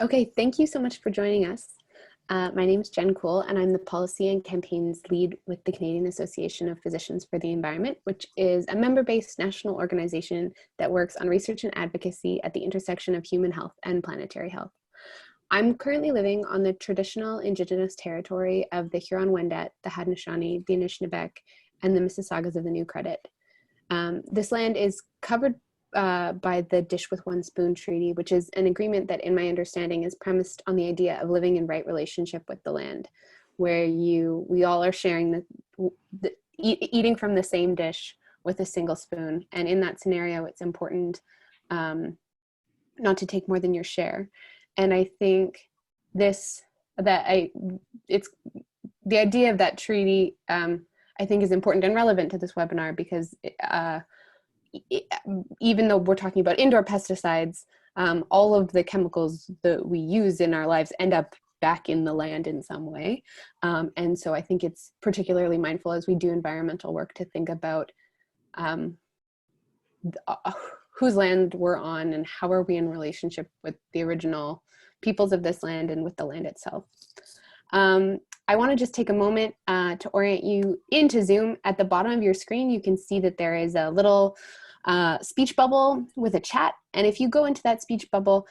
Okay, thank you so much for joining us. My name is Jen Kuhl, and I'm the Policy and Campaigns Lead with the Canadian Association of Physicians for the Environment, which is a member-based national organization that works on research and advocacy at the intersection of human health and planetary health. I'm currently living on the traditional Indigenous territory of the Huron-Wendat, the Haudenosaunee, the Anishinaabeg, and the Mississaugas of the New Credit. This land is covered by the Dish with One Spoon Treaty, which is an agreement that, in my understanding, is premised on the idea of living in right relationship with the land, where we all are sharing eating from the same dish with a single spoon. And in that scenario, it's important not to take more than your share. And I think it's the idea of that treaty, I think, is important and relevant to this webinar because even though we're talking about indoor pesticides, all of the chemicals that we use in our lives end up back in the land in some way. And so I think it's particularly mindful as we do environmental work to think about whose land we're on and how are we in relationship with the original peoples of this land and with the land itself. I want to just take a moment to orient you into Zoom. At the bottom of your screen, you can see that there is a little speech bubble with a chat. And if you go into that speech bubble,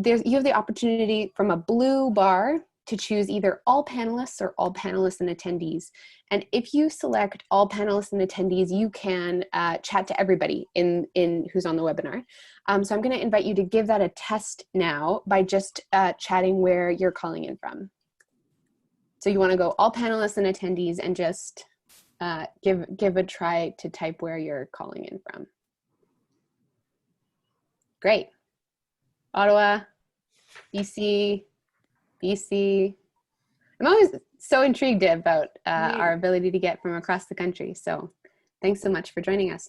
you have the opportunity from a blue bar to choose either all panelists or all panelists and attendees. And if you select all panelists and attendees, you can chat to everybody in who's on the webinar. So I'm going to invite you to give that a test now by just chatting where you're calling in from. So you want to go all panelists and attendees and just give a try to type where you're calling in from. Great. Ottawa, BC. I'm always so intrigued about our ability to get from across the country. So thanks so much for joining us.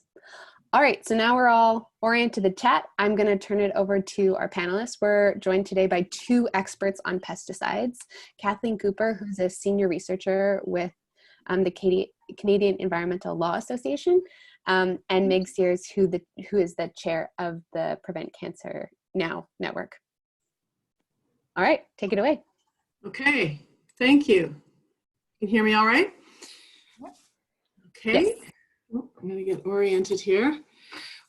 All right, so now we're all oriented to the chat. I'm going to turn it over to our panelists. We're joined today by two experts on pesticides, Kathleen Cooper, who's a senior researcher with the Canadian Environmental Law Association, and Meg Sears, who is the chair of the Prevent Cancer Now network. All right, take it away. Okay, thank you. You can hear me all right? Okay. Yes. Oh, I'm going to get oriented here.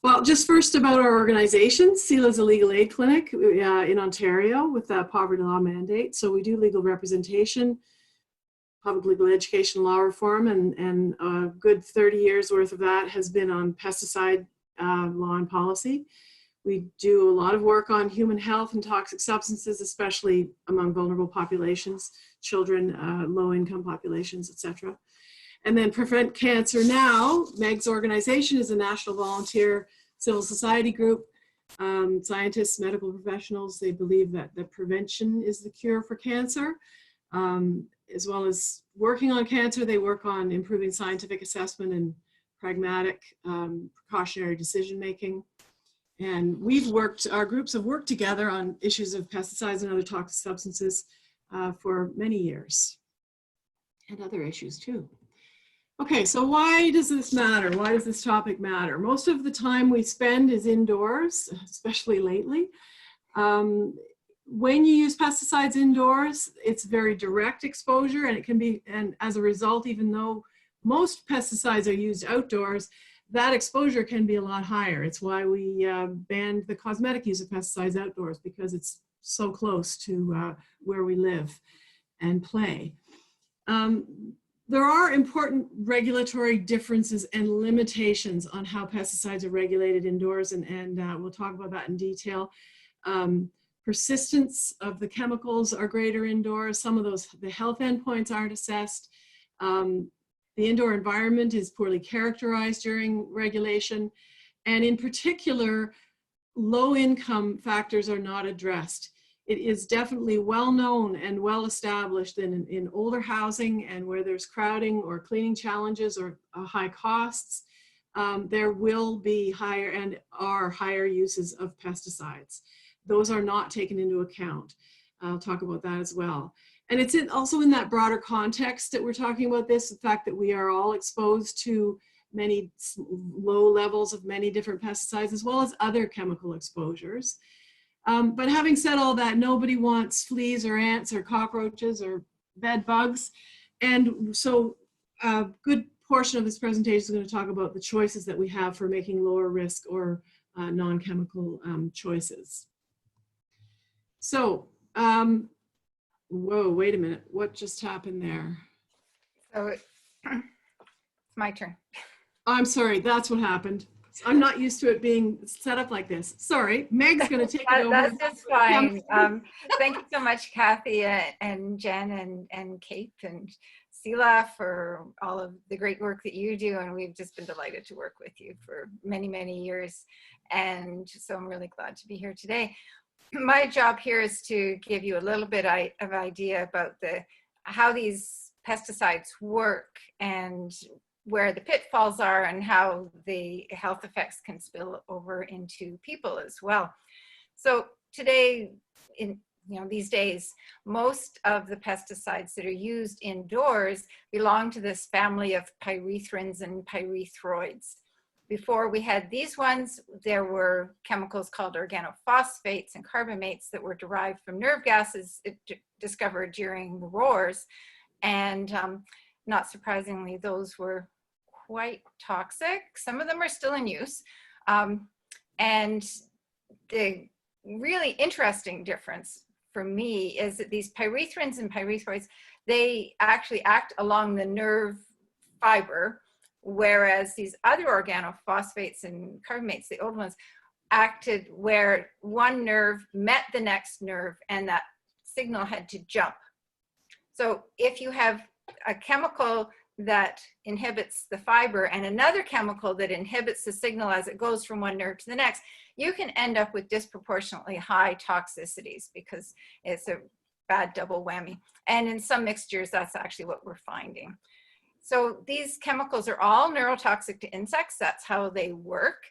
Well, just first about our organization. CELA is a legal aid clinic in Ontario with a poverty law mandate. So we do legal representation, public legal education, law reform, and a good 30 years worth of that has been on pesticide law and policy. We do a lot of work on human health and toxic substances, especially among vulnerable populations, children, low-income populations, etc. And then Prevent Cancer Now, Meg's organization, is a national volunteer civil society group. Scientists, medical professionals, they believe that the prevention is the cure for cancer. As well as working on cancer, they work on improving scientific assessment and pragmatic precautionary decision-making. And our groups have worked together on issues of pesticides and other toxic substances for many years, and other issues too. Okay, so why does this matter? Why does this topic matter? Most of the time we spend is indoors, especially lately. When you use pesticides indoors, it's very direct exposure, and it can be, and as a result, even though most pesticides are used outdoors, that exposure can be a lot higher. It's why we banned the cosmetic use of pesticides outdoors, because it's so close to where we live and play. There are important regulatory differences and limitations on how pesticides are regulated indoors, and we'll talk about that in detail. Persistence of the chemicals are greater indoors. Some of the health endpoints aren't assessed. The indoor environment is poorly characterized during regulation. And in particular, low-income factors are not addressed. It is definitely well known and well established that in older housing and where there's crowding or cleaning challenges or high costs, there will be higher and are higher uses of pesticides. Those are not taken into account. I'll talk about that as well. And it's also in that broader context that we're talking about this, the fact that we are all exposed to many low levels of many different pesticides, as well as other chemical exposures. But having said all that, nobody wants fleas or ants or cockroaches or bed bugs. And so a good portion of this presentation is going to talk about the choices that we have for making lower risk or non-chemical choices. So, whoa, wait a minute. What just happened there? So it's my turn. I'm sorry, that's what happened. I'm not used to it being set up like this. Sorry, Meg's going to take it over. That's just fine. Thank you so much, Kathy and Jen and Kate and Sila for all of the great work that you do. And we've just been delighted to work with you for many, many years. And so I'm really glad to be here today. My job here is to give you a little bit of idea about how these pesticides work and where the pitfalls are and how the health effects can spill over into people as well. So today, these days, most of the pesticides that are used indoors belong to this family of pyrethrins and pyrethroids. Before we had these ones, there were chemicals called organophosphates and carbamates that were derived from nerve gases discovered during the wars. And not surprisingly, those were quite toxic. Some of them are still in use. And the really interesting difference for me is that these pyrethrins and pyrethroids, they actually act along the nerve fiber, whereas these other organophosphates and carbamates, the old ones, acted where one nerve met the next nerve and that signal had to jump. So if you have a chemical that inhibits the fiber and another chemical that inhibits the signal as it goes from one nerve to the next, you can end up with disproportionately high toxicities because it's a bad double whammy. And in some mixtures, that's actually what we're finding. So these chemicals are all neurotoxic to insects. That's how they work.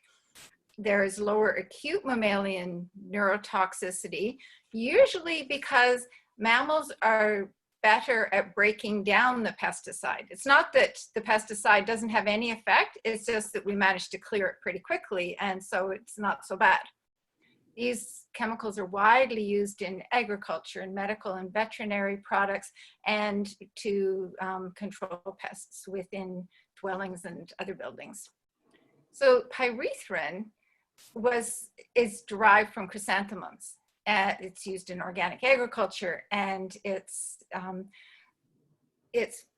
There's lower acute mammalian neurotoxicity, usually because mammals are better at breaking down the pesticide. It's not that the pesticide doesn't have any effect, it's just that we managed to clear it pretty quickly, and so it's not so bad. These chemicals are widely used in agriculture and medical and veterinary products and to control pests within dwellings and other buildings. So pyrethrin is derived from chrysanthemums. It's used in organic agriculture, and it's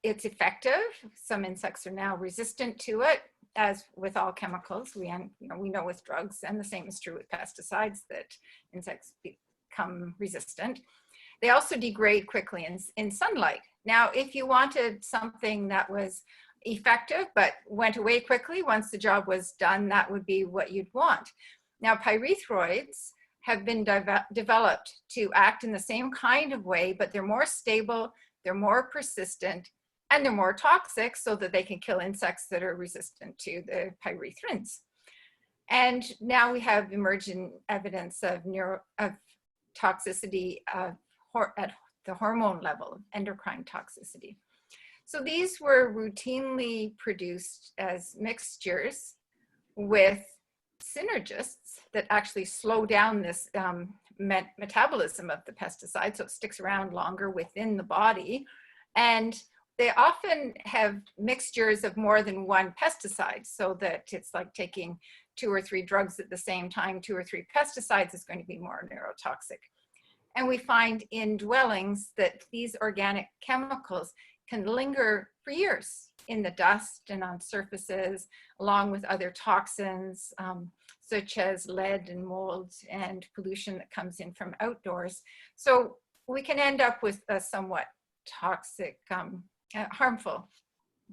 effective. Some insects are now resistant to it, as with all chemicals. We know with drugs, and the same is true with pesticides, that insects become resistant. They also degrade quickly in sunlight. Now, if you wanted something that was effective but went away quickly once the job was done, that would be what you'd want. Now, pyrethroids have been developed to act in the same kind of way, but they're more stable, they're more persistent, and they're more toxic so that they can kill insects that are resistant to the pyrethrins. And now we have emergent evidence of toxicity at the hormone level, endocrine toxicity. So these were routinely produced as mixtures with synergists that actually slow down this metabolism of the pesticide, so it sticks around longer within the body. And they often have mixtures of more than one pesticide, so that it's like taking 2 or 3 drugs at the same time. 2 or 3 pesticides is going to be more neurotoxic. And we find in dwellings that these organic chemicals can linger for years in the dust and on surfaces, along with other toxins, such as lead and mold and pollution that comes in from outdoors. So we can end up with a somewhat toxic, harmful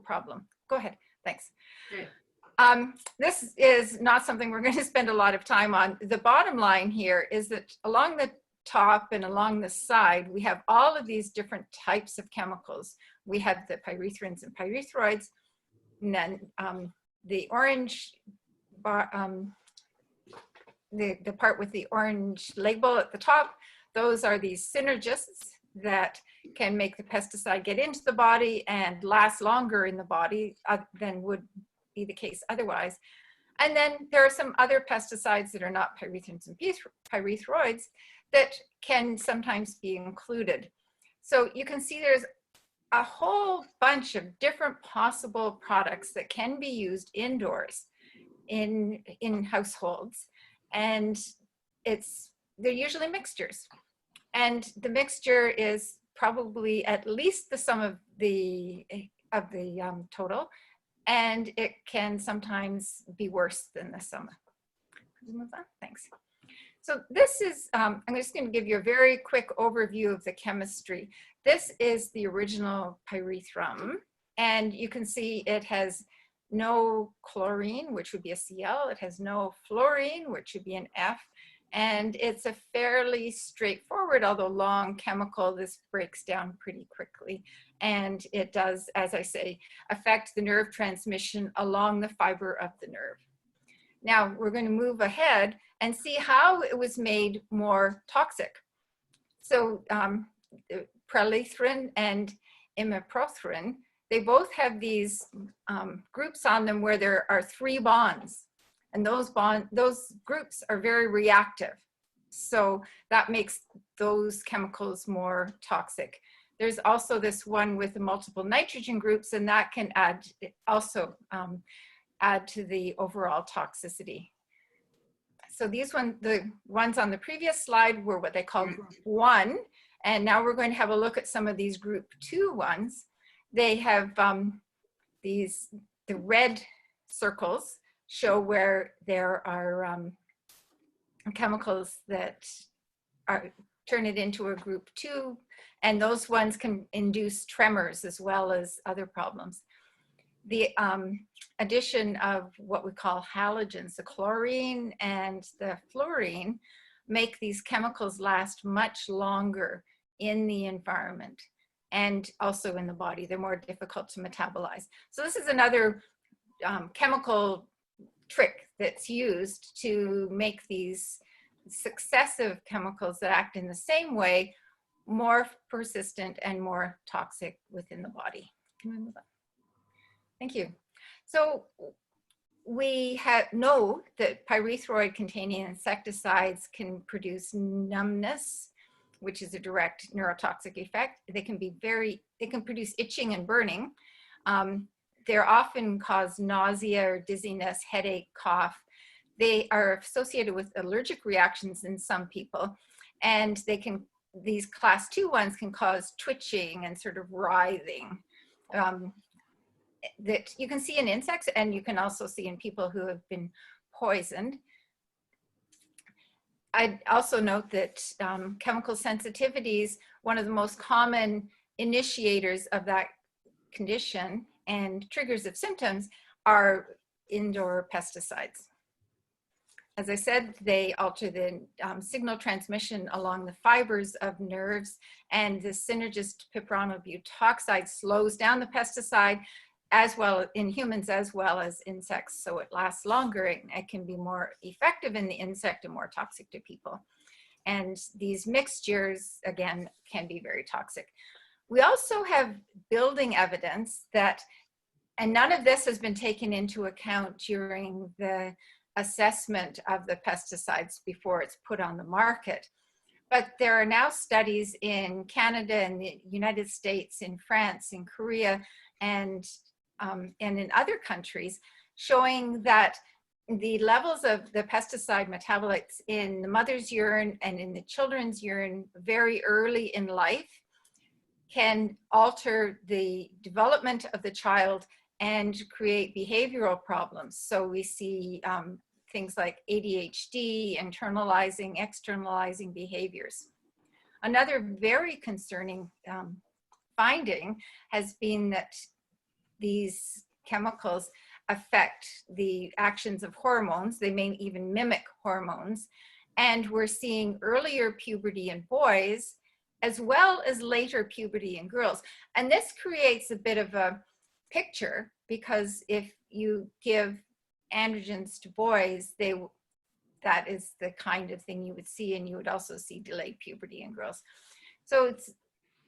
problem. Go ahead, thanks. Okay. This is not something we're going to spend a lot of time on. The bottom line here is that along the top and along the side, we have all of these different types of chemicals. We have the pyrethrins and pyrethroids, and then the orange bar, the part with the orange label at the top, those are these synergists that can make the pesticide get into the body and last longer in the body than would be the case otherwise. And then there are some other pesticides that are not pyrethrins and pyrethroids that can sometimes be included. So you can see there's a whole bunch of different possible products that can be used indoors in households. And they're usually mixtures. And the mixture is probably at least the sum of the total, and it can sometimes be worse than the sum. Could you move on? Thanks. So this is, I'm just going to give you a very quick overview of the chemistry. This is the original pyrethrum, and you can see it has no chlorine, which would be a Cl. It has no fluorine, which would be an F. And it's a fairly straightforward, although long chemical. This breaks down pretty quickly. And it does, as I say, affect the nerve transmission along the fiber of the nerve. Now we're going to move ahead and see how it was made more toxic. So prelethrin and imipropyl, they both have these groups on them where there are 3 bonds. And those groups are very reactive. So that makes those chemicals more toxic. There's also this one with the multiple nitrogen groups, and that can also add to the overall toxicity. So the ones on the previous slide were what they call group 1. And now we're going to have a look at some of these group 2 ones. They have the red circles show where there are chemicals that turn it into a group 2, and those ones can induce tremors as well as other problems. The addition of what we call halogens, the chlorine and the fluorine, make these chemicals last much longer in the environment and also in the body. They're more difficult to metabolize. So this is another chemical trick that's used to make these successive chemicals that act in the same way more persistent and more toxic within the body. Can we move on? Thank you. So we know that pyrethroid containing insecticides can produce numbness, which is a direct neurotoxic effect. They can produce itching and burning. They're often cause nausea or dizziness, headache, cough. They are associated with allergic reactions in some people, and these class 2 ones can cause twitching and sort of writhing that you can see in insects, and you can also see in people who have been poisoned. I'd also note that chemical sensitivities, one of the most common initiators of that condition and triggers of symptoms, are indoor pesticides. As I said, they alter the signal transmission along the fibers of nerves, and the synergist piperonal-butoxide slows down the pesticide as well in humans as well as insects, so it lasts longer. It can be more effective in the insect and more toxic to people. And these mixtures, again, can be very toxic. We also have building evidence that, and none of this has been taken into account during the assessment of the pesticides before it's put on the market, but there are now studies in Canada and the United States, in France, in Korea, and in other countries, showing that the levels of the pesticide metabolites in the mother's urine and in the children's urine very early in life can alter the development of the child and create behavioral problems. So we see things like ADHD, internalizing, externalizing behaviors. Another very concerning finding has been that these chemicals affect the actions of hormones. They may even mimic hormones. And we're seeing earlier puberty in boys as well as later puberty in girls. And this creates a bit of a picture, because if you give androgens to boys, that is the kind of thing you would see, and you would also see delayed puberty in girls. So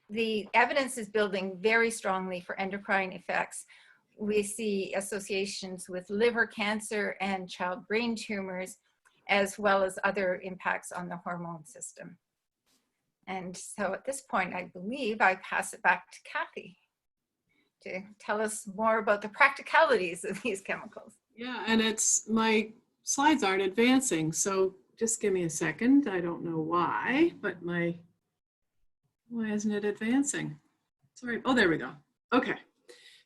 the evidence is building very strongly for endocrine effects. we see associations with liver cancer and child brain tumors, as well as other impacts on the hormone system. And so at this point, I believe I pass it back to Kathy to tell us more about the practicalities of these chemicals. Yeah, and my slides aren't advancing, so just give me a second. I don't know why, but why isn't it advancing? Sorry, oh, there we go. Okay,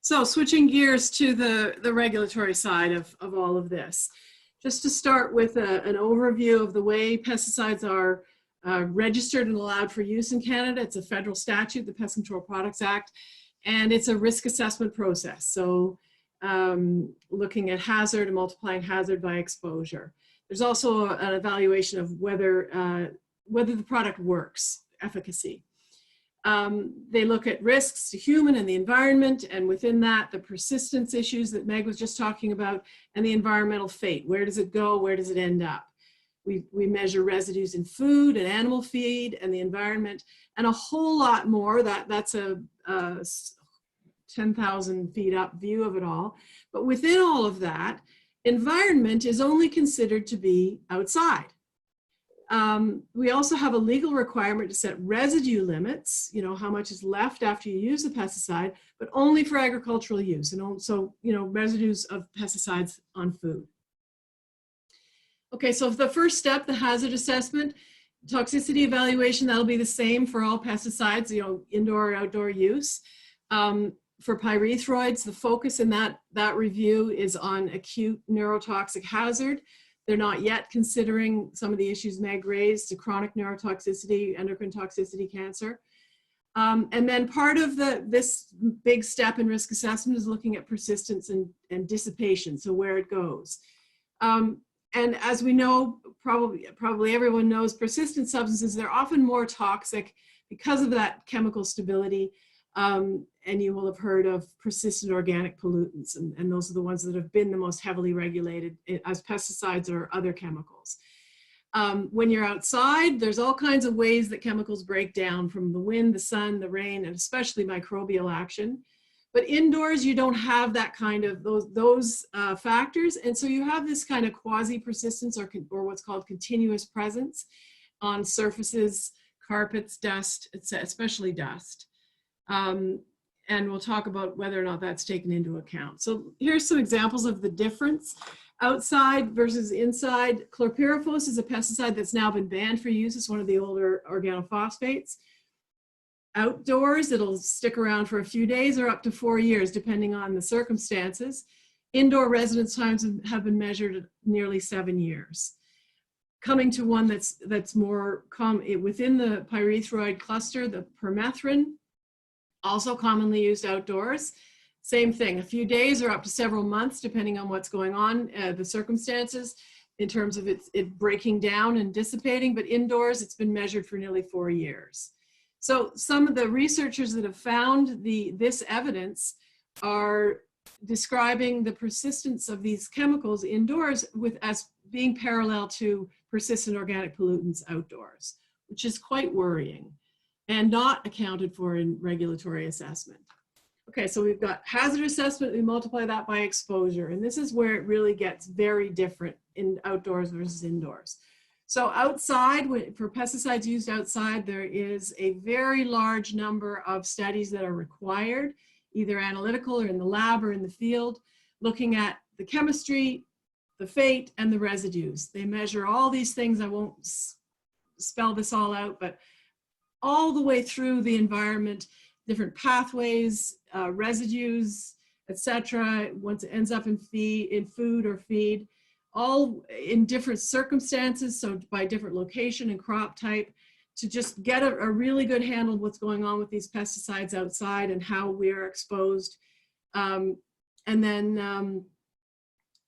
so switching gears to the regulatory side of all of this. Just to start with an overview of the way pesticides are registered and allowed for use in Canada. It's a federal statute, the Pest Control Products Act, and it's a risk assessment process. So looking at hazard and multiplying hazard by exposure. There's also an evaluation of whether the product works, efficacy. They look at risks to human and the environment, and within that, the persistence issues that Meg was just talking about, and the environmental fate. Where does it go? Where does it end up? We measure residues in food and animal feed and the environment, and a whole lot more. That's a 10,000 feet up view of it all. But within all of that, environment is only considered to be outside. We also have a legal requirement to set residue limits, how much is left after you use the pesticide, but only for agricultural use, and also, residues of pesticides on food. Okay, so the first step, the hazard assessment, toxicity evaluation, that'll be the same for all pesticides, indoor or outdoor use. For pyrethroids, the focus in that review is on acute neurotoxic hazard. They're not yet considering some of the issues Meg raised, to chronic neurotoxicity, endocrine toxicity, cancer. And then part of this big step in risk assessment is looking at persistence and dissipation, so where it goes. And as we know, probably everyone knows, persistent substances, they're often more toxic because of that chemical stability. And you will have heard of persistent organic pollutants, and those are the ones that have been the most heavily regulated as pesticides or other chemicals. When you're outside, there's all kinds of ways that chemicals break down, from the wind, the sun, the rain, and especially microbial action. But indoors, you don't have that kind of those factors, and so you have this kind of quasi-persistence or what's called continuous presence on surfaces, carpets, dust, especially dust. And we'll talk about whether or not that's taken into account. So here's some examples of the difference. Outside versus inside, chlorpyrifos is a pesticide that's now been banned for use. It's one of the older organophosphates. Outdoors, it'll stick around for a few days or up to 4 years, depending on the circumstances. Indoor residence times have been measured at nearly 7 years. Coming to one that's more common within the pyrethroid cluster, the permethrin, also commonly used outdoors. Same thing, a few days or up to several months, depending on what's going on, the circumstances, in terms of it breaking down and dissipating. But indoors, it's been measured for nearly 4 years. So some of the researchers that have found this evidence are describing the persistence of these chemicals indoors as being parallel to persistent organic pollutants outdoors, which is quite worrying and not accounted for in regulatory assessment. Okay, so we've got hazard assessment, we multiply that by exposure, and this is where it really gets very different in outdoors versus indoors. So outside, for pesticides used outside, there is a very large number of studies that are required, either analytical or in the lab or in the field, looking at the chemistry, the fate, and the residues. They measure all these things. I won't spell this all out, but all the way through the environment, different pathways, residues, etc. Once it ends up in food or feed, all in different circumstances, so by different location and crop type, to just get a really good handle of what's going on with these pesticides outside and how we are exposed. And then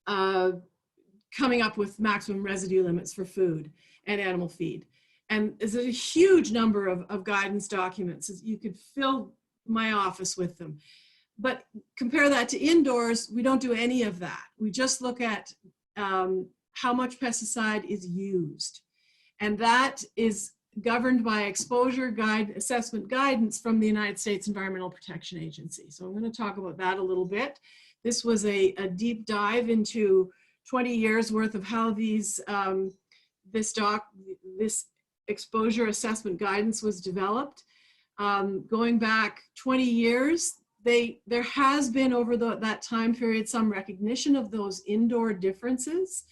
coming up with maximum residue limits for food and animal feed. And there's a huge number of guidance documents. You could fill my office with them. But compare that to indoors, we don't do any of that. We just look at how much pesticide is used. And that is governed by exposure assessment guidance from the United States Environmental Protection Agency. So I'm going to talk about that a little bit. This was a deep dive into 20 years worth of how these this exposure assessment guidance was developed. Going back 20 years, there has been over that time period some recognition of those indoor differences.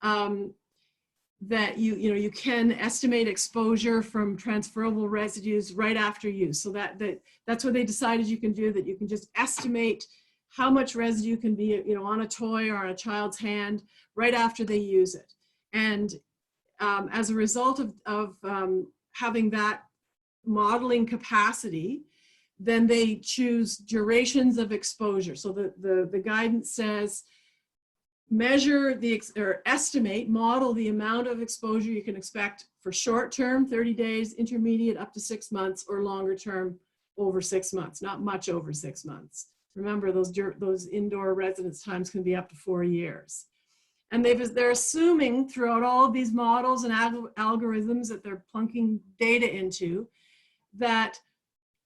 That you can estimate exposure from transferable residues right after use. So that's what they decided you can do, that you can just estimate how much residue can be on a toy or on a child's hand right after they use it. And as a result of having that modeling capacity, then they choose durations of exposure. So the guidance says measure or estimate, model the amount of exposure you can expect for short term, 30 days, intermediate up to 6 months, or longer term over 6 months, not much over 6 months. Remember, those indoor residence times can be up to 4 years. And they're assuming throughout all of these models and algorithms that they're plunking data into, that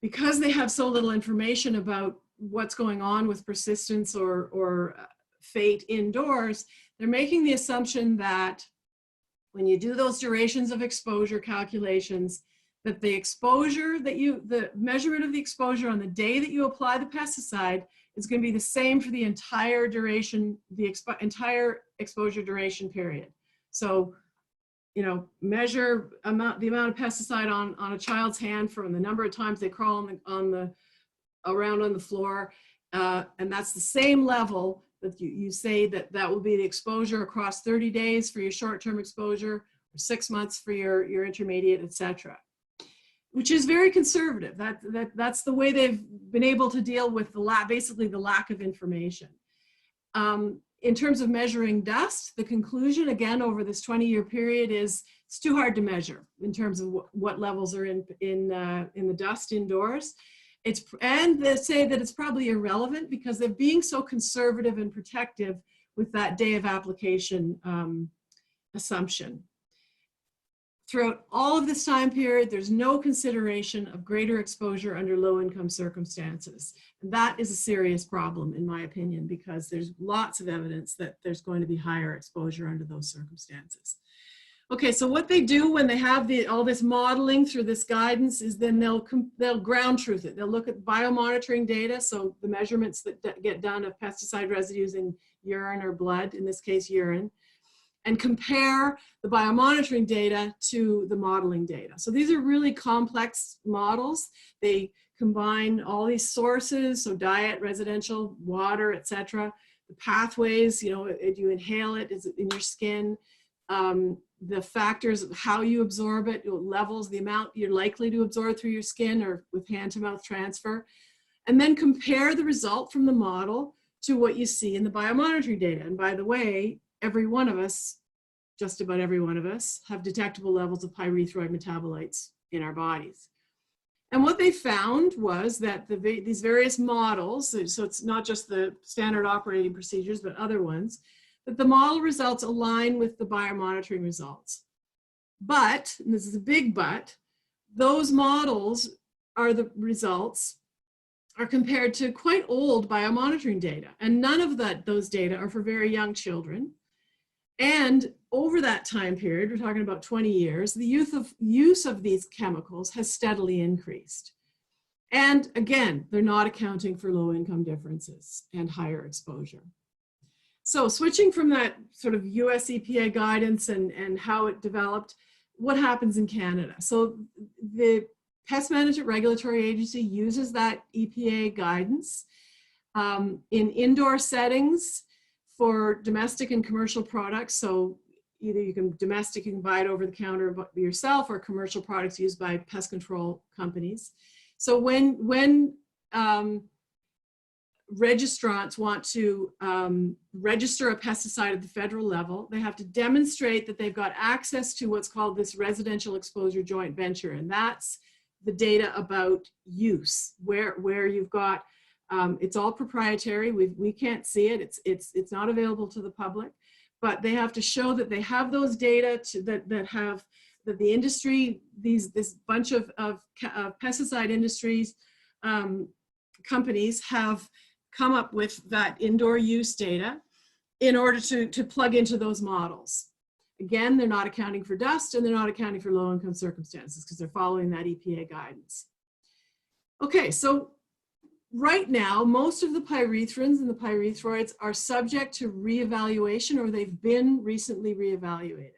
because they have so little information about what's going on with persistence or fate indoors, they're making the assumption that when you do those durations of exposure calculations, that the measurement of the exposure on the day that you apply the pesticide is going to be the same for the entire duration, entire exposure duration period. So, measure the amount of pesticide on a child's hand from the number of times they crawl around on the floor, and that's the same level that you say that will be the exposure across 30 days for your short-term exposure, or 6 months for your intermediate, etc. Which is very conservative. That's the way they've been able to deal with basically the lack of information. In terms of measuring dust, the conclusion, again, over this 20-year period is it's too hard to measure in terms of what levels are in the dust indoors. And they say that it's probably irrelevant because they're being so conservative and protective with that day of application assumption. Throughout all of this time period, there's no consideration of greater exposure under low-income circumstances. And that is a serious problem, in my opinion, because there's lots of evidence that there's going to be higher exposure under those circumstances. Okay, so what they do when they have all this modeling through this guidance is then they'll ground truth it. They'll look at biomonitoring data, so the measurements that get done of pesticide residues in urine or blood, in this case urine, and compare the biomonitoring data to the modeling data. So these are really complex models. They combine all these sources, so diet, residential, water, etc. The pathways, if you inhale it, is it in your skin? The factors of how you absorb it, levels, the amount you're likely to absorb through your skin or with hand-to-mouth transfer. And then compare the result from the model to what you see in the biomonitoring data. And by the way, every one of us, just about every one of us, have detectable levels of pyrethroid metabolites in our bodies. And what they found was that these various models, so it's not just the standard operating procedures, but other ones, that the model results align with the biomonitoring results. But, and this is a big but, those models the results are compared to quite old biomonitoring data. And none of those data are for very young children. And over that time period, we're talking about 20 years, the use of these chemicals has steadily increased. And again, they're not accounting for low-income differences and higher exposure. So switching from that sort of US EPA guidance and how it developed, what happens in Canada? So the Pest Management Regulatory Agency uses that EPA guidance in indoor settings for domestic and commercial products. So either you can buy it over the counter yourself, or commercial products used by pest control companies. So when registrants want to register a pesticide at the federal level, they have to demonstrate that they've got access to what's called this residential exposure joint venture. And that's the data about use, where you've got, it's all proprietary. We can't see it. It's not available to the public, but they have to show that they have those data that the industry, this bunch of pesticide industries, companies have come up with that indoor use data in order to plug into those models. Again, they're not accounting for dust and they're not accounting for low income circumstances because they're following that EPA guidance. Okay, so right now, most of the pyrethrins and the pyrethroids are subject to reevaluation, or they've been recently reevaluated.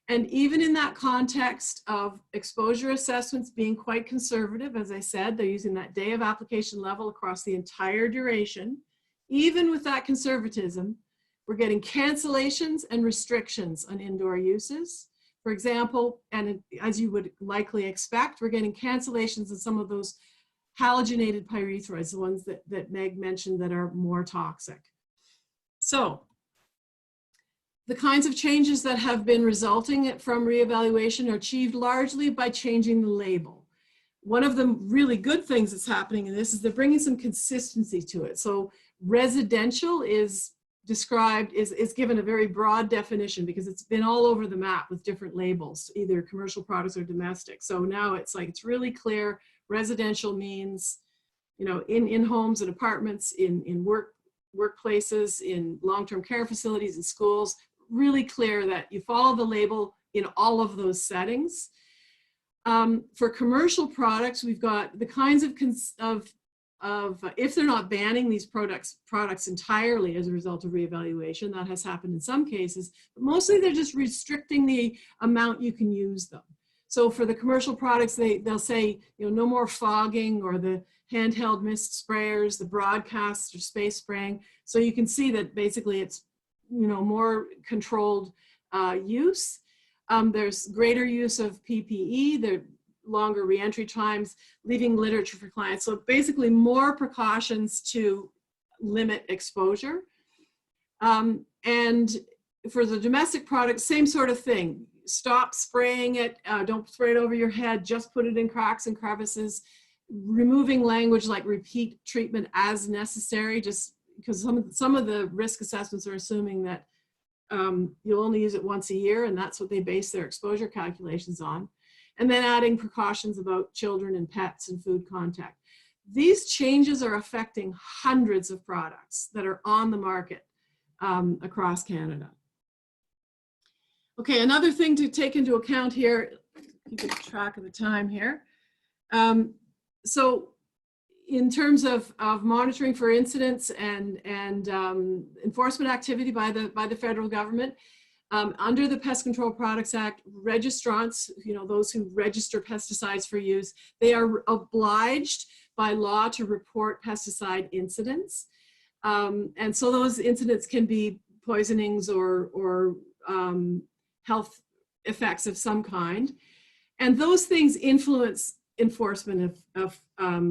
And even in that context of exposure assessments being quite conservative, as I said, they're using that day of application level across the entire duration. Even with that conservatism, we're getting cancellations and restrictions on indoor uses. For example, and as you would likely expect, we're getting cancellations on some of those halogenated pyrethroids, the ones that Meg mentioned that are more toxic. So the kinds of changes that have been resulting from reevaluation are achieved largely by changing the label. One of the really good things that's happening in this is they're bringing some consistency to it. So residential is described, is given a very broad definition because it's been all over the map with different labels, either commercial products or domestic. So now it's like, it's really clear. Residential means, you know, in homes and apartments, in workplaces, in long-term care facilities, in schools, really clear that you follow the label in all of those settings. For commercial products, we've got the kinds of if they're not banning these products entirely as a result of reevaluation, that has happened in some cases, but mostly they're just restricting the amount you can use them. So for the commercial products, they'll say, you know, no more fogging or the handheld mist sprayers, the broadcast or space spraying. So you can see that basically it's, you know, more controlled use. There's greater use of PPE, the longer reentry times, leaving literature for clients. So basically more precautions to limit exposure. And for the domestic products, same sort of thing. Stop spraying it, don't spray it over your head, just put it in cracks and crevices. Removing language like repeat treatment as necessary, just because some of the risk assessments are assuming that you'll only use it once a year, and that's what they base their exposure calculations on. And then adding precautions about children and pets and food contact. These changes are affecting hundreds of products that are on the market across Canada. Okay, another thing to take into account here, keep track of the time here. So in terms of monitoring for incidents and enforcement activity by the federal government, under the Pest Control Products Act, registrants, you know, those who register pesticides for use, they are obliged by law to report pesticide incidents. And so those incidents can be poisonings or health effects of some kind. And those things influence enforcement of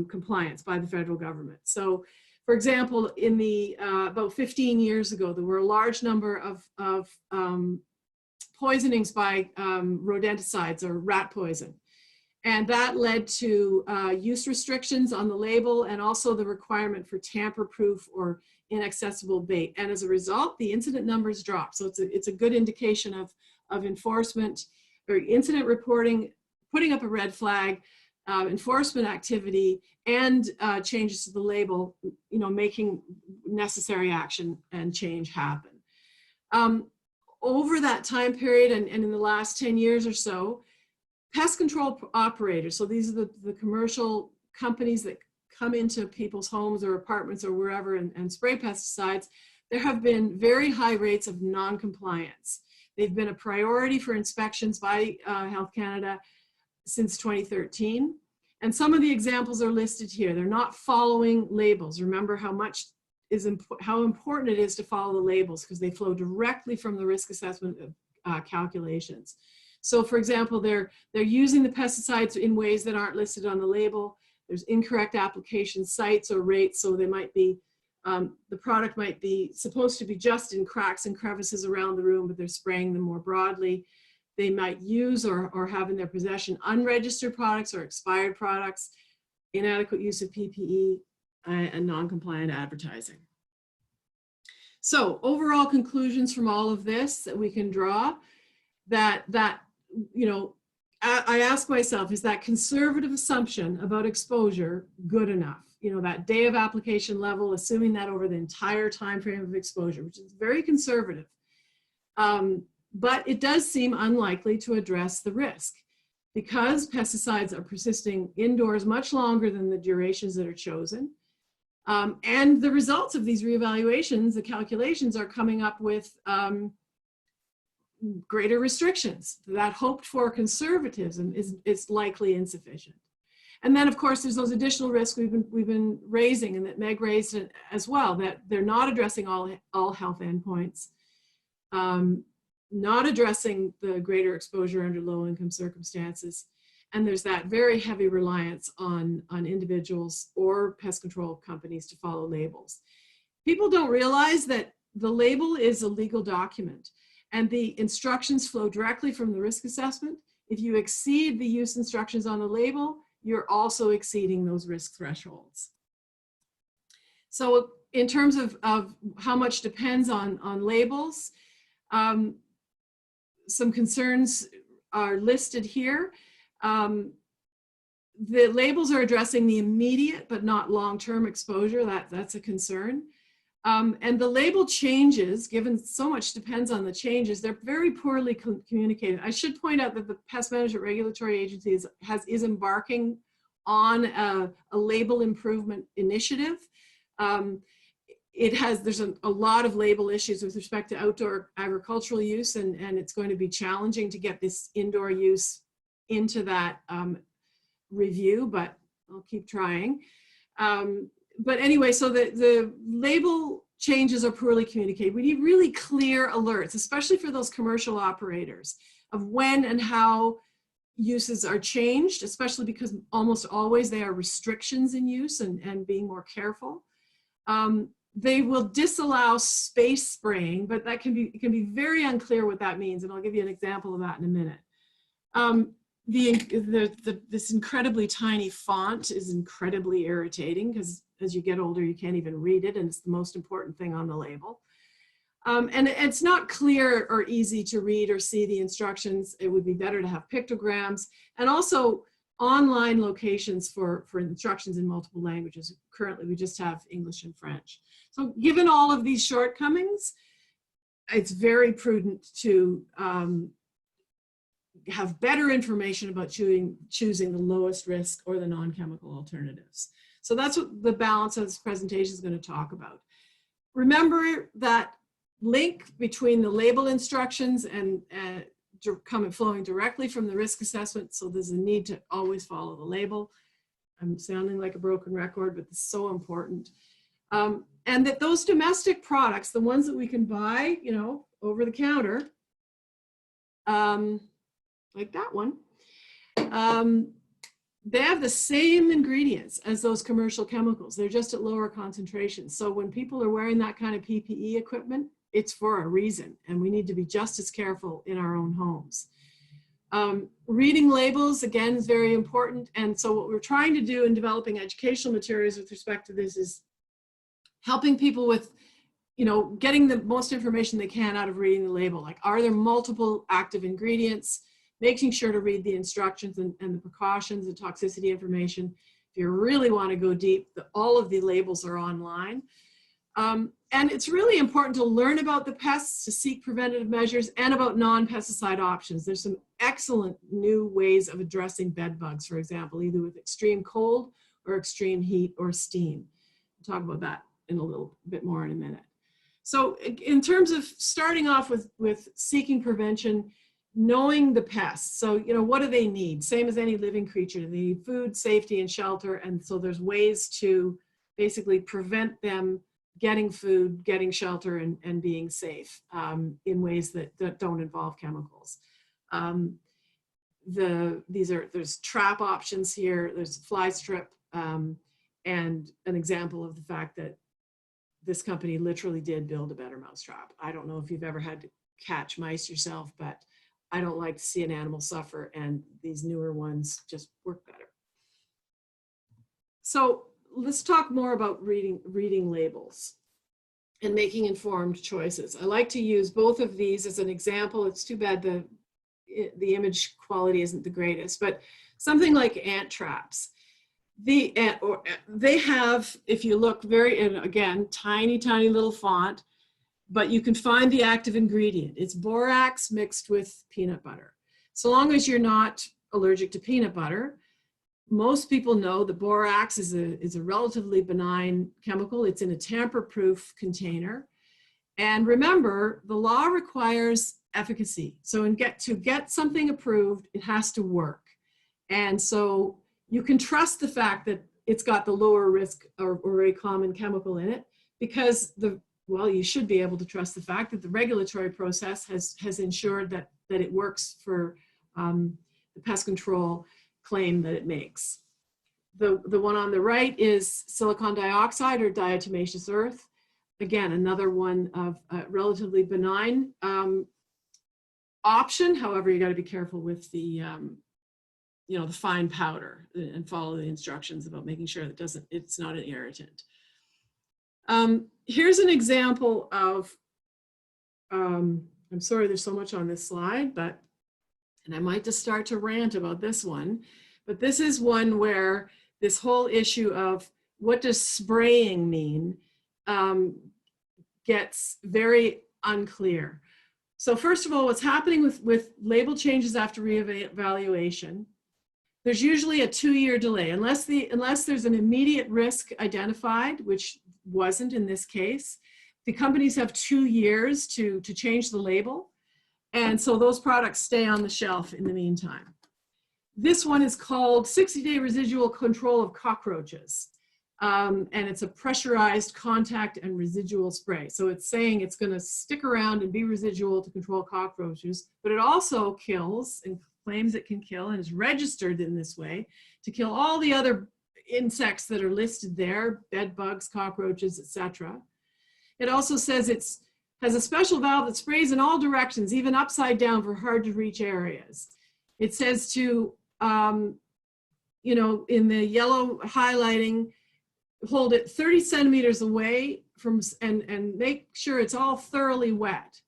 compliance by the federal government. So, for example, in the about 15 years ago, there were a large number of poisonings by rodenticides or rat poison. And that led to use restrictions on the label and also the requirement for tamper-proof or inaccessible bait. And as a result, the incident numbers dropped. So it's a good indication of enforcement or incident reporting, putting up a red flag, enforcement activity, and changes to the label, you know, making necessary action and change happen. Over that time period and in the last 10 years or so, pest control operators, so these are the commercial companies that come into people's homes or apartments or wherever and spray pesticides, there have been very high rates of non-compliance. They've been a priority for inspections by Health Canada since 2013. And some of the examples are listed here. They're not following labels. Remember how important it is to follow the labels because they flow directly from the risk assessment calculations. So for example, they're using the pesticides in ways that aren't listed on the label. There's incorrect application sites or rates. So they might be, the product might be supposed to be just in cracks and crevices around the room, but they're spraying them more broadly. They might use or have in their possession unregistered products or expired products, inadequate use of PPE, and non-compliant advertising. So overall conclusions from all of this that we can draw, that you know, I ask myself, is that conservative assumption about exposure good enough? You know, that day of application level, assuming that over the entire time frame of exposure, which is very conservative. But it does seem unlikely to address the risk because pesticides are persisting indoors much longer than the durations that are chosen. And the results of these reevaluations, the calculations, are coming up with greater restrictions. That hoped for conservatism is likely insufficient. And then, of course, there's those additional risks we've been raising, and that Meg raised it as well, that they're not addressing all health endpoints, not addressing the greater exposure under low-income circumstances, and there's that very heavy reliance on individuals or pest control companies to follow labels. People don't realize that the label is a legal document, and the instructions flow directly from the risk assessment. If you exceed the use instructions on the label, you're also exceeding those risk thresholds. So in terms of how much depends on labels, some concerns are listed here. The labels are addressing the immediate but not long-term exposure. That's a concern. And the label changes, given so much depends on the changes, they're very poorly communicated. I should point out that the Pest Management Regulatory Agency is embarking on a label improvement initiative. There's a lot of label issues with respect to outdoor agricultural use, and it's going to be challenging to get this indoor use into that review, but I'll keep trying. But anyway, so the label changes are poorly communicated. We need really clear alerts, especially for those commercial operators, of when and how uses are changed, especially because almost always they are restrictions in use and being more careful. They will disallow space spraying, but that can be very unclear what that means, and I'll give you an example of that in a minute. This incredibly tiny font is incredibly irritating because as you get older, you can't even read it, and it's the most important thing on the label. And it's not clear or easy to read or see the instructions. It would be better to have pictograms, and also online locations for instructions in multiple languages. Currently, we just have English and French. So given all of these shortcomings, it's very prudent to have better information about choosing the lowest risk or the non-chemical alternatives. So that's what the balance of this presentation is going to talk about. Remember that link between the label instructions and flowing directly from the risk assessment, so there's a need to always follow the label. I'm sounding like a broken record, but it's so important. And that those domestic products, the ones that we can buy, you know, over the counter, like that one, they have the same ingredients as those commercial chemicals. They're just at lower concentrations. So when people are wearing that kind of PPE equipment, it's for a reason, and we need to be just as careful in our own homes. Reading labels, again, is very important. And so what we're trying to do in developing educational materials with respect to this is helping people with, you know, getting the most information they can out of reading the label. Like, are there multiple active ingredients? Making sure to read the instructions and the precautions, the toxicity information. If you really want to go deep, all of the labels are online. And it's really important to learn about the pests, to seek preventative measures, and about non-pesticide options. There's some excellent new ways of addressing bed bugs, for example, either with extreme cold or extreme heat or steam. We'll talk about that in a little bit more in a minute. So in terms of starting off with seeking prevention, knowing the pests. So, you know, what do they need? Same as any living creature. They need food, safety, and shelter. And so there's ways to basically prevent them getting food, getting shelter, and being safe in ways that don't involve chemicals. There's trap options here. There's fly strip, and an example of the fact that this company literally did build a better mousetrap. I don't know if you've ever had to catch mice yourself, but I don't like to see an animal suffer, and these newer ones just work better. So let's talk more about reading labels and making informed choices. I like to use both of these as an example. It's too bad the image quality isn't the greatest, but something like ant traps. They have, if you look and again, tiny, tiny little font, but you can find the active ingredient. It's borax mixed with peanut butter. So long as you're not allergic to peanut butter, most people know that borax is a relatively benign chemical. It's in a tamper-proof container. And remember, the law requires efficacy. So to get something approved, it has to work. And so you can trust the fact that it's got the lower risk or very common chemical in it, because you should be able to trust the fact that the regulatory process has ensured that it works for the pest control claim that it makes. The one on the right is silicon dioxide or diatomaceous earth. Again, another one of a relatively benign option. However, you got to be careful with the the fine powder and follow the instructions about making sure that it's not an irritant. Here's an example of, I'm sorry there's so much on this slide, and I might just start to rant about this one, but this is one where this whole issue of what does spraying mean gets very unclear. So first of all, what's happening with label changes after reevaluation, there's usually a 2-year delay, unless there's an immediate risk identified, which wasn't in this case. The companies have 2 years to change the label, and so those products stay on the shelf in the meantime. This one is called 60-day residual control of cockroaches, and it's a pressurized contact and residual spray. So it's saying it's going to stick around and be residual to control cockroaches, but it also kills and claims it can kill, and is registered in this way to kill all the other insects that are listed there, bed bugs, cockroaches, etc. It also says has a special valve that sprays in all directions, even upside down for hard to reach areas. It says to, in the yellow highlighting, hold it 30 centimeters away from, and make sure it's all thoroughly wet.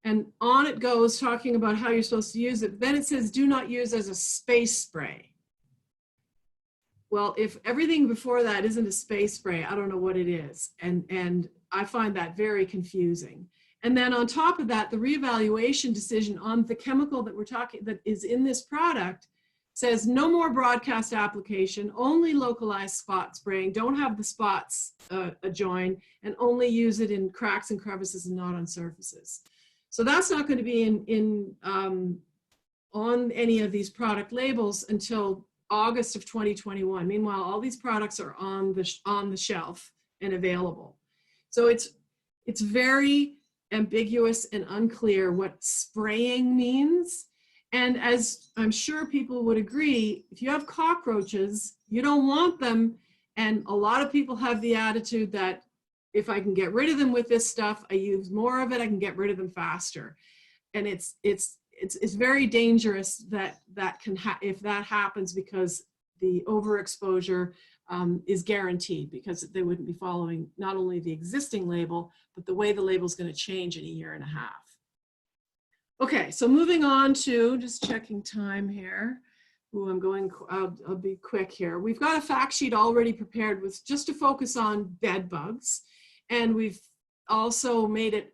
And on it goes, talking about how you're supposed to use it. Then it says, do not use as a space spray. Well, if everything before that isn't a space spray, I don't know what it is. And I find that very confusing. And then on top of that, the reevaluation decision on the chemical that is in this product says no more broadcast application, only localized spot spraying, don't have the spots adjoined, and only use it in cracks and crevices and not on surfaces. So that's not going to be on any of these product labels until August of 2021. Meanwhile, all these products are on the shelf and available. So it's very ambiguous and unclear what spraying means. And as I'm sure people would agree, if you have cockroaches, you don't want them. And a lot of people have the attitude that if I can get rid of them with this stuff, I use more of it, I can get rid of them faster. And it's very dangerous if that happens, because the overexposure is guaranteed, because they wouldn't be following not only the existing label, but the way the label is going to change in a year and a half. Okay, so moving on to, just checking time here. Ooh, I'll be quick here. We've got a fact sheet already prepared with just to focus on bed bugs. And we've also made it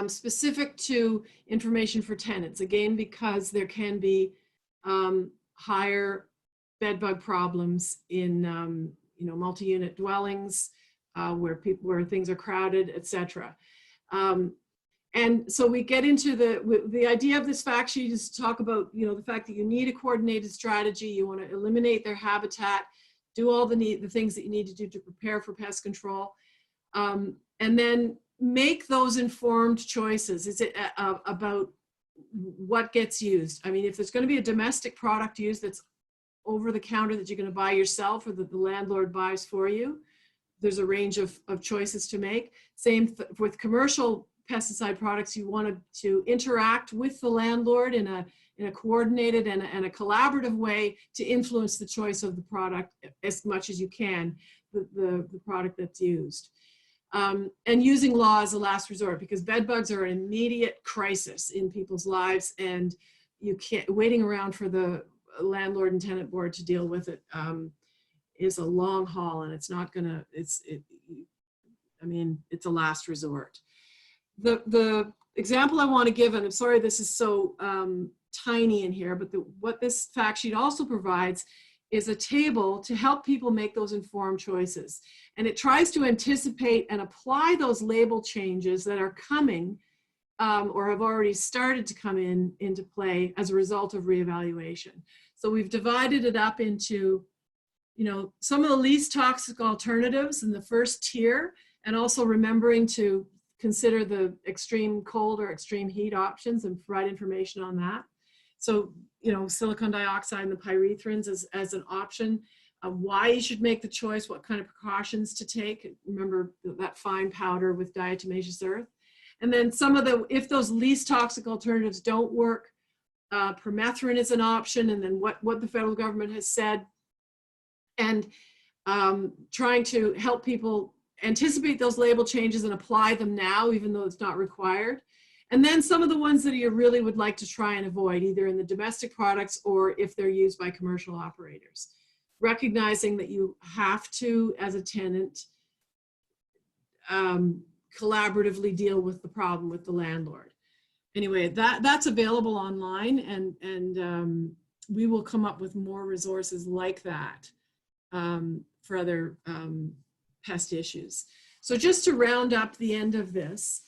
specific to information for tenants, again, because there can be higher bed bug problems in multi-unit dwellings where things are crowded, etc. And so we get into the idea of this fact sheet is to talk about the fact that you need a coordinated strategy. You want to eliminate their habitat, do all the things that you need to do to prepare for pest control, and then make those informed choices. Is it about what gets used? I mean, if there's going to be a domestic product used that's over the counter that you're going to buy yourself or that the landlord buys for you, there's a range of choices to make. Same with commercial pesticide products. You want to interact with the landlord in a coordinated and a collaborative way to influence the choice of the product as much as you can, the product that's used. and using law as a last resort, because bed bugs are an immediate crisis in people's lives, and you can't, waiting around for the landlord and tenant board to deal with it is a long haul, and it's not gonna, I mean, it's a last resort. The example I want to give, and I'm sorry this is so tiny in here, but what this fact sheet also provides is a table to help people make those informed choices. And it tries to anticipate and apply those label changes that are coming or have already started to come into play as a result of reevaluation. So we've divided it up into, you know, some of the least toxic alternatives in the first tier, and also remembering to consider the extreme cold or extreme heat options and provide information on that. So, you know, silicon dioxide and the pyrethrins as an option, why you should make the choice, what kind of precautions to take. Remember that fine powder with diatomaceous earth. And then some of the, if those least toxic alternatives don't work, permethrin is an option, and then what the federal government has said, and trying to help people anticipate those label changes and apply them now, even though it's not required. And then some of the ones that you really would like to try and avoid, either in the domestic products or if they're used by commercial operators. Recognizing that you have to, as a tenant, collaboratively deal with the problem with the landlord. Anyway, that's available online, and we will come up with more resources like that for other pest issues. So just to round up the end of this,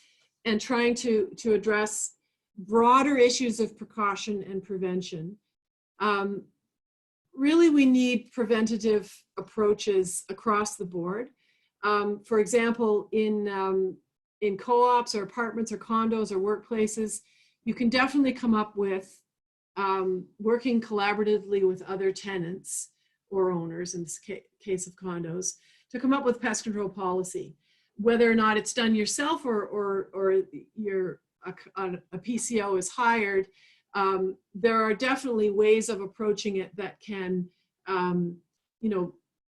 and trying to address broader issues of precaution and prevention, really we need preventative approaches across the board. For example, in co-ops or apartments or condos or workplaces, you can definitely come up with working collaboratively with other tenants or owners, in this case of condos, to come up with pest control policy. Whether or not it's done yourself or a PCO is hired, there are definitely ways of approaching it that can, you know,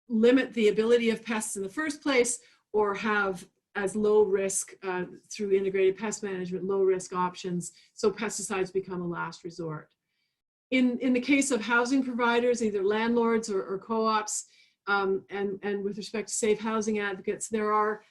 limit the ability of pests in the first place, or have as low risk through integrated pest management, low risk options, so pesticides become a last resort. In the case of housing providers, either landlords or co-ops, and with respect to safe housing advocates, there are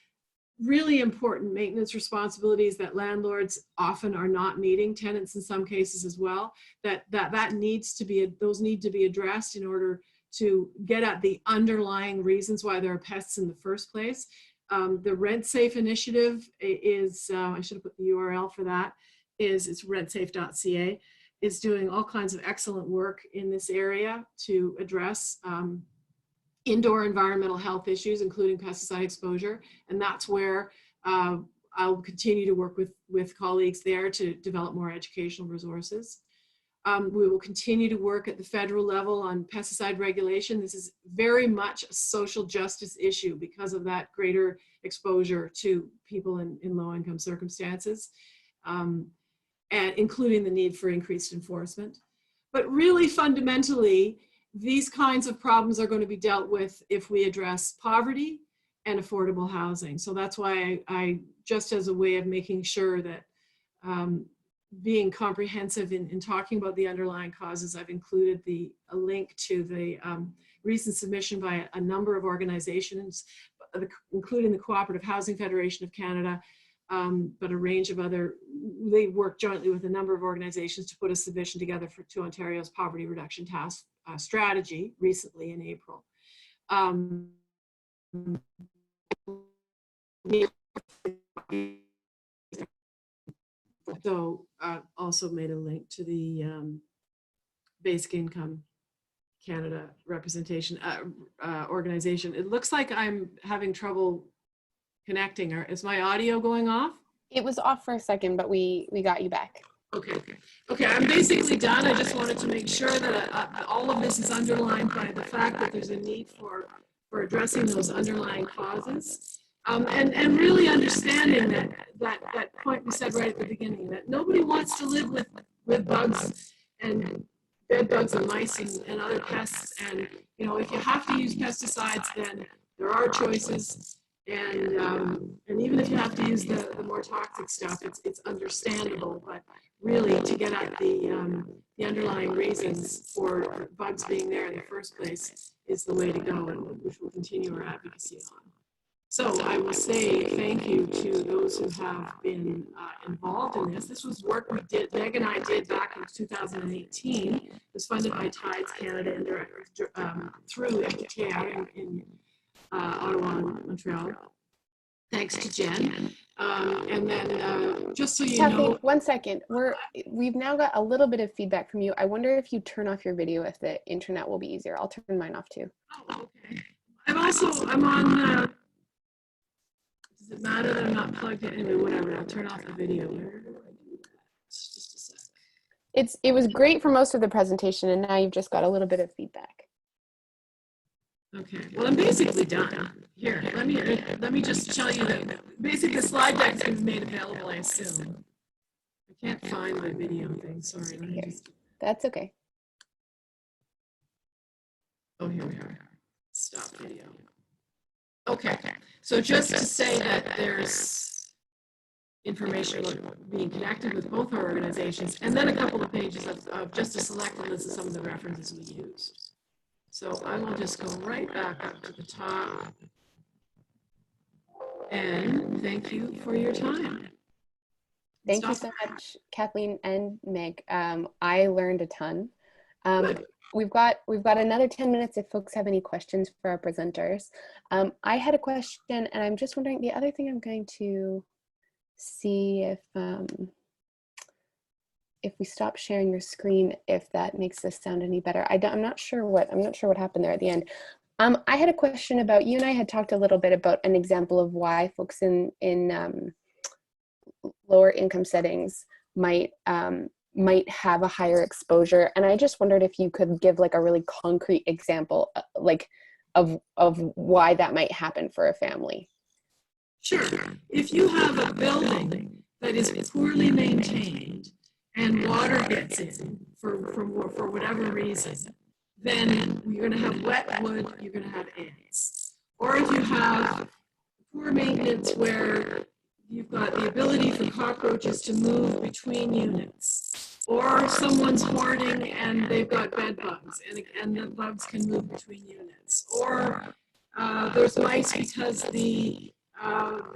really important maintenance responsibilities that landlords often are not meeting, tenants in some cases as well, that needs to be, those need to be addressed in order to get at the underlying reasons why there are pests in the first place. The Rent Safe initiative is, I should have put the URL for that, it's rentsafe.ca, is doing all kinds of excellent work in this area to address indoor environmental health issues, including pesticide exposure. And that's where I'll continue to work with colleagues there to develop more educational resources. We will continue to work at the federal level on pesticide regulation. This is very much a social justice issue because of that greater exposure to people in low-income circumstances, and including the need for increased enforcement. But really fundamentally, these kinds of problems are going to be dealt with if we address poverty and affordable housing. So that's why I just as a way of making sure that being comprehensive in talking about the underlying causes, I've included a link to the recent submission by a number of organizations, including the Cooperative Housing Federation of Canada, but a range of other, they work jointly with a number of organizations to put a submission together to Ontario's Poverty Reduction Task Strategy recently in April. So also made a link to the Basic Income Canada representation organization. It looks like I'm having trouble connecting. Is my audio going off? It was off for a second, but we got you back. Okay, I'm basically done. I just wanted to make sure that all of this is underlined by the fact that there's a need for addressing those underlying causes. And really understanding that point we said right at the beginning, that nobody wants to live with bugs and bed bugs and mice and other pests. And, you know, if you have to use pesticides, then there are choices. And even if you have to use the more toxic stuff, it's understandable. But really, to get at the underlying reasons for bugs being there in the first place is the way to go, and which we'll continue our advocacy on. So I will say thank you to those who have been involved in this. This was work we did, Meg and I did back in 2018. It was funded by Tides Canada and through FTA in Ottawa and Montreal. Thanks to Jen. And then just so you Kathy, know. 1 second. We've now got a little bit of feedback from you. I wonder if you turn off your video, if the internet will be easier. I'll turn mine off too. Oh, okay. I'm on, does it matter that I'm not plugged in? Anyway, whatever, I'll turn off the video. Where do I do that? It's just a sec. It was great for most of the presentation, and now you've just got a little bit of feedback. Okay, well, I'm basically done. Here, let me just tell you that basically the slide deck has been made available, I assume. I can't find my video thing, sorry. Let me just... That's okay. Oh, here we are. Stop video. Okay, so just to say that there's information about being connected with both our organizations, and then a couple of pages of just a select list of some of the references we used. So I will just go right back up to the top. And thank you for your time. Thank you so much, Kathleen and Meg. I learned a ton. We've got another 10 minutes if folks have any questions for our presenters. I had a question, and I'm just wondering, the other thing I'm going to see if we stop sharing your screen, if that makes this sound any better. I'm not sure what happened there at the end. I had a question about, you and I had talked a little bit about an example of why folks in lower income settings might have a higher exposure, and I just wondered if you could give like a really concrete example, like of why that might happen for a family. Sure. If you have a building that is poorly maintained and water gets in for whatever reason, then you're going to have wet wood, you're going to have ants. Or if you have poor maintenance where you've got the ability for cockroaches to move between units, or someone's hoarding and they've got bed bugs and the bugs can move between units, or there's mice because the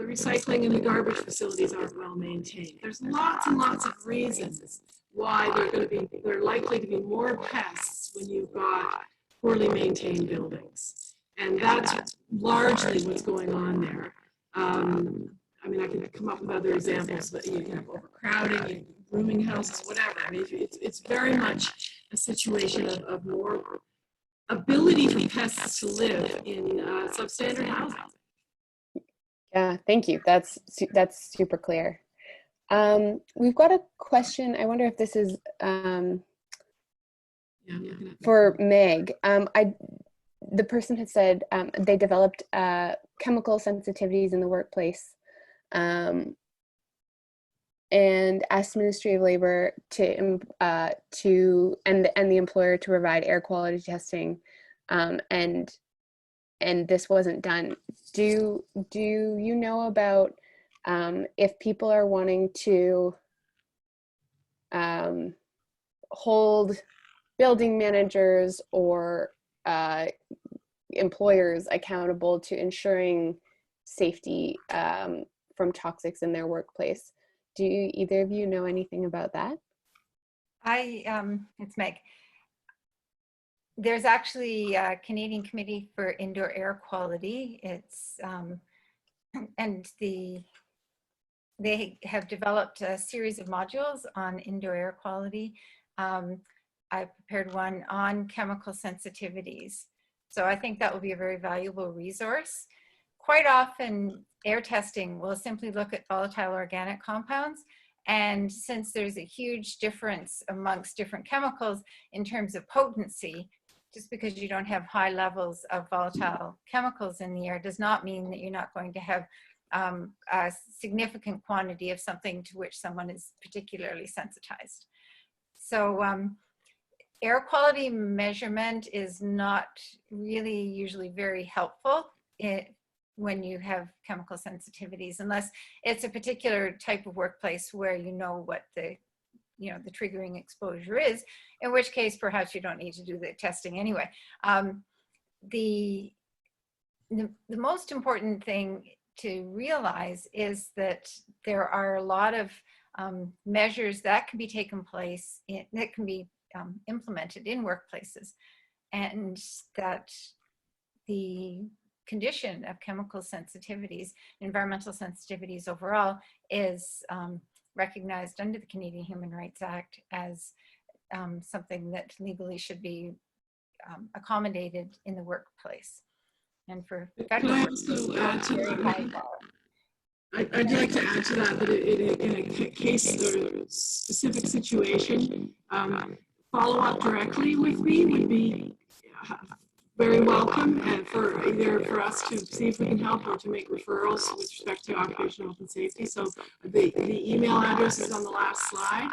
recycling and the garbage facilities aren't well maintained. There's lots and lots of reasons why they're likely to be more pests when you've got poorly maintained buildings. And that's largely what's going on there. I mean, I could come up with other examples, but you have overcrowding, rooming houses, whatever. I mean, it's very much a situation of more ability for pests to live in substandard housing. Yeah, thank you. That's super clear. We've got a question. I wonder if this is for Meg. The person had said they developed chemical sensitivities in the workplace, and asked Ministry of Labor and the employer to provide air quality testing, and this wasn't done. Do you know about if people are wanting to hold building managers or employers accountable to ensuring safety from toxics in their workplace? Do either of you know anything about that? It's Meg. There's actually a Canadian Committee for Indoor Air Quality. It's and they have developed a series of modules on indoor air quality. I prepared one on chemical sensitivities. So I think that will be a very valuable resource. Quite often, air testing will simply look at volatile organic compounds. And since there's a huge difference amongst different chemicals in terms of potency, just because you don't have high levels of volatile chemicals in the air does not mean that you're not going to have a significant quantity of something to which someone is particularly sensitized. So air quality measurement is not really usually very helpful when you have chemical sensitivities, unless it's a particular type of workplace where you know what the triggering exposure is, in which case perhaps you don't need to do the testing anyway. The most important thing to realize is that there are a lot of measures that can be taken place, that can be implemented in workplaces, and that the condition of chemical sensitivities, environmental sensitivities overall, is recognized under the Canadian Human Rights Act as something that legally should be accommodated in the workplace. And for federal Can I also add to that? I'd like to add to that that in a case or specific situation, follow up directly with me would be very welcome, and for either for us to see if we can help or to make referrals with respect to occupational health and safety. So the email address is on the last slide.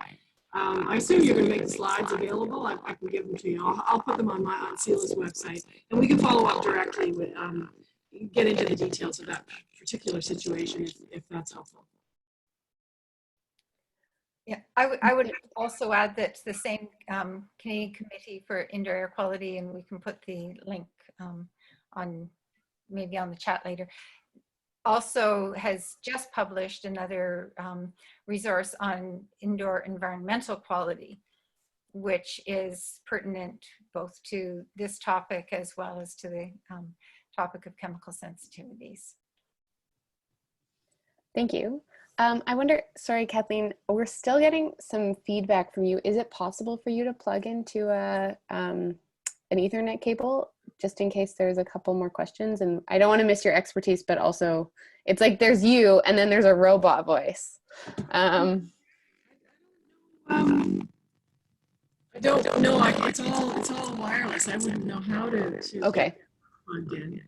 I assume you're going to make the slides available. I can give them to you. I'll put them on CELA's website, and we can follow up directly with get into the details of that particular situation if that's helpful. Yeah, I would also add that the same Canadian Committee for Indoor Air Quality, and we can put the link on maybe on the chat later, also has just published another resource on indoor environmental quality, which is pertinent both to this topic as well as to the topic of chemical sensitivities. Thank you. I wonder, sorry, Kathleen, we're still getting some feedback from you. Is it possible for you to plug into an Ethernet cable, just in case there's a couple more questions? And I don't want to miss your expertise, but also it's like there's you and then there's a robot voice. I don't know. It's all wireless. I wouldn't know how to okay. Plug in.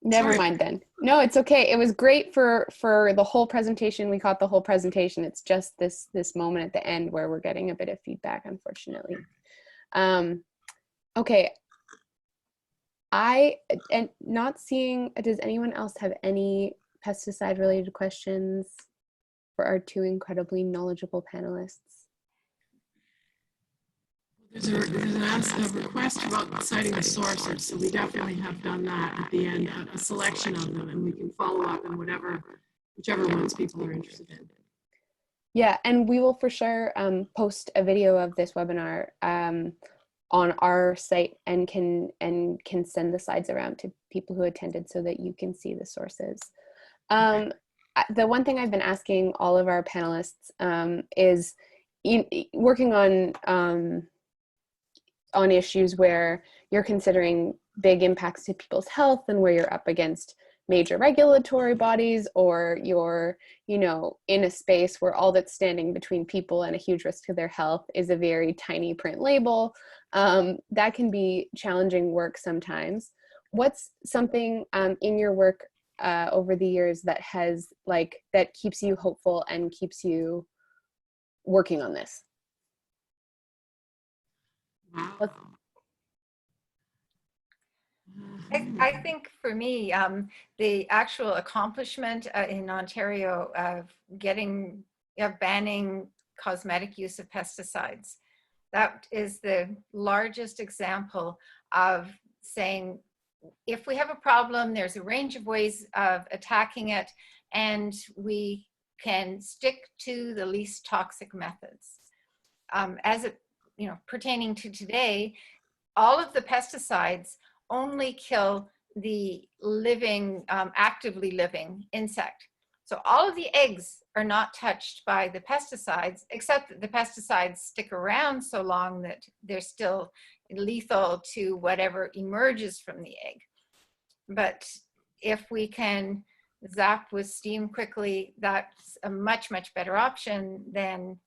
Never mind then. No, it's okay. It was great for the whole presentation. We caught the whole presentation. It's just this moment at the end where we're getting a bit of feedback, unfortunately. Okay. And not seeing, does anyone else have any pesticide related questions for our two incredibly knowledgeable panelists? There's a request about citing the sources, so we definitely have done that at the end, a selection of them, and we can follow up on whichever ones people are interested in. Yeah, and we will for sure post a video of this webinar on our site and can send the slides around to people who attended so that you can see the sources. The one thing I've been asking all of our panelists is working on issues where you're considering big impacts to people's health and where you're up against major regulatory bodies, or you're, in a space where all that's standing between people and a huge risk to their health is a very tiny print label. That can be challenging work sometimes. What's something in your work over the years that has that keeps you hopeful and keeps you working on this? Wow. I think for me, the actual accomplishment in Ontario of banning cosmetic use of pesticides, that is the largest example of saying, if we have a problem, there's a range of ways of attacking it, and we can stick to the least toxic methods. As it, pertaining to today, all of the pesticides only kill the living, actively living insect. So all of the eggs are not touched by the pesticides, except that the pesticides stick around so long that they're still lethal to whatever emerges from the egg. But if we can zap with steam quickly, that's a much, much better option than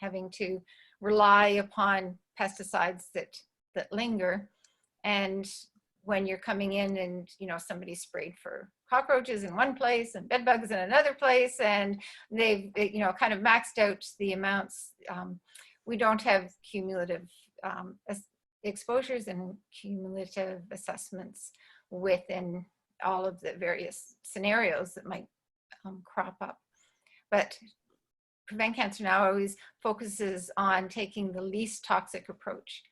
having to rely upon pesticides that linger. And when you're coming in and somebody sprayed for cockroaches in one place and bed bugs in another place, and they've kind of maxed out the amounts, we don't have cumulative exposures and cumulative assessments within all of the various scenarios that might crop up. But Prevent Cancer Now always focuses on taking the least toxic approach.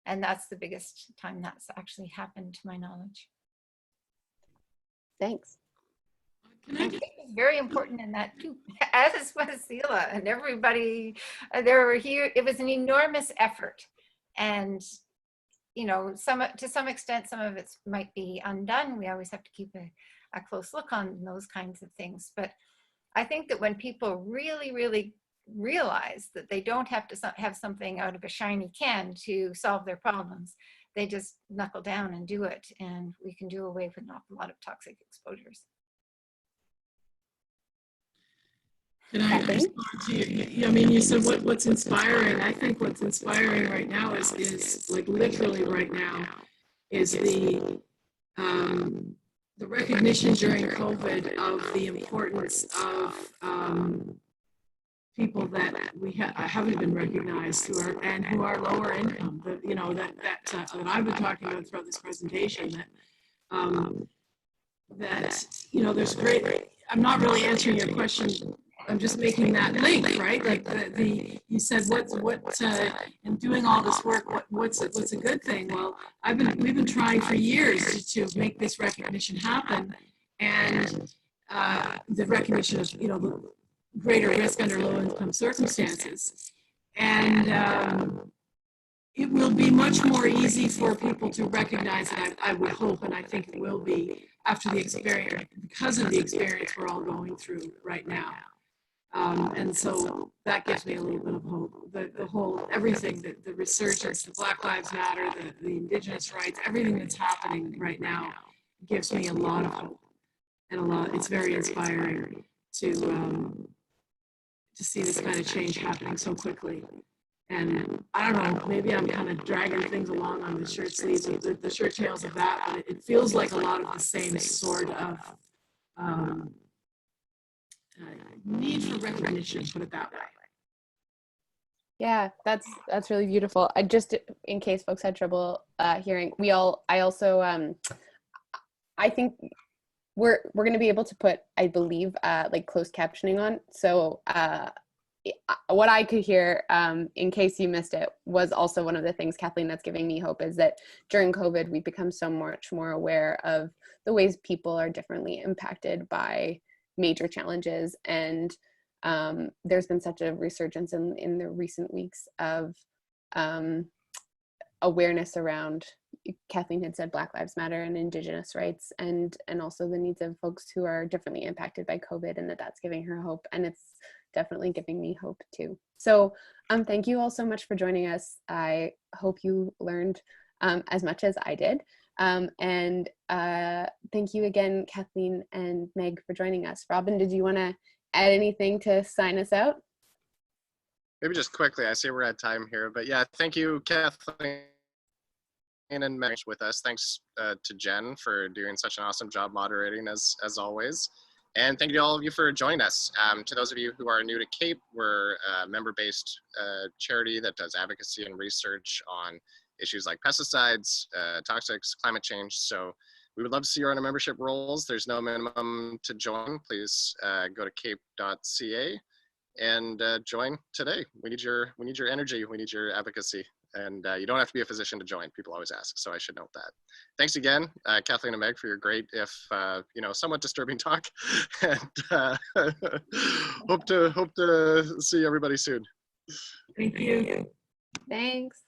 And that's the biggest time that's actually happened to my knowledge. Thanks. And Kate was very important in that too, as was Sela and everybody. There were here. It was an enormous effort, and you know, to some extent, some of it might be undone. We always have to keep a close look on those kinds of things. But I think that when people really, really realize that they don't have to have something out of a shiny can to solve their problems, they just knuckle down and do it, and we can do away with an awful lot of toxic exposures. Can I respond to you? I mean, you said what's inspiring. I think what's inspiring right now is like literally right now is the recognition during COVID of the importance of people that haven't been recognized who are lower income. That I've been talking about throughout this presentation. That you know, there's great. I'm not really answering your question. I'm just making that link, right? Like you said, in doing all this work, what's a good thing? Well, we've been trying for years to make this recognition happen, and the recognition of, you know, the greater risk under low-income circumstances, and it will be much more easy for people to recognize it. I would hope, and I think it will be after the experience, because of the experience we're all going through right now. And so that gives me a little bit of hope. The whole, everything, the resurgence, the Black Lives Matter, the Indigenous rights, everything that's happening right now gives me a lot of hope, and it's very inspiring to see this kind of change happening so quickly. And I don't know, maybe I'm kind of dragging things along on the shirt sleeves, the shirt tails of that, but it feels like a lot of the same sort of need for recognition, put it that way. Yeah, that's really beautiful. I just, in case folks had trouble hearing, I think we're going to be able to put, I believe, like closed captioning on. So what I could hear, in case you missed it, was also one of the things, Kathleen, that's giving me hope, is that during COVID, we've become so much more aware of the ways people are differently impacted by major challenges. And there's been such a resurgence in the recent weeks of awareness around, Kathleen had said, Black Lives Matter and Indigenous rights, and also the needs of folks who are differently impacted by COVID, and that's giving her hope. And it's definitely giving me hope too. So thank you all so much for joining us. I hope you learned as much as I did. And thank you again, Kathleen and Meg, for joining us. Robin, did you want to add anything to sign us out? Maybe just quickly, I see we're at time here, but yeah, thank you, Kathleen and Meg, with us. Thanks to Jen for doing such an awesome job moderating as always. And thank you to all of you for joining us. To those of you who are new to CAPE, we're a member-based charity that does advocacy and research on issues like pesticides, toxics, climate change. So we would love to see you on our membership rolls. There's no minimum to join. Please go to cape.ca and join today. We need your energy. We need your advocacy. And you don't have to be a physician to join. People always ask, so I should note that. Thanks again, Kathleen and Meg, for your great, if somewhat disturbing talk. And hope to see everybody soon. Thank you. Thanks.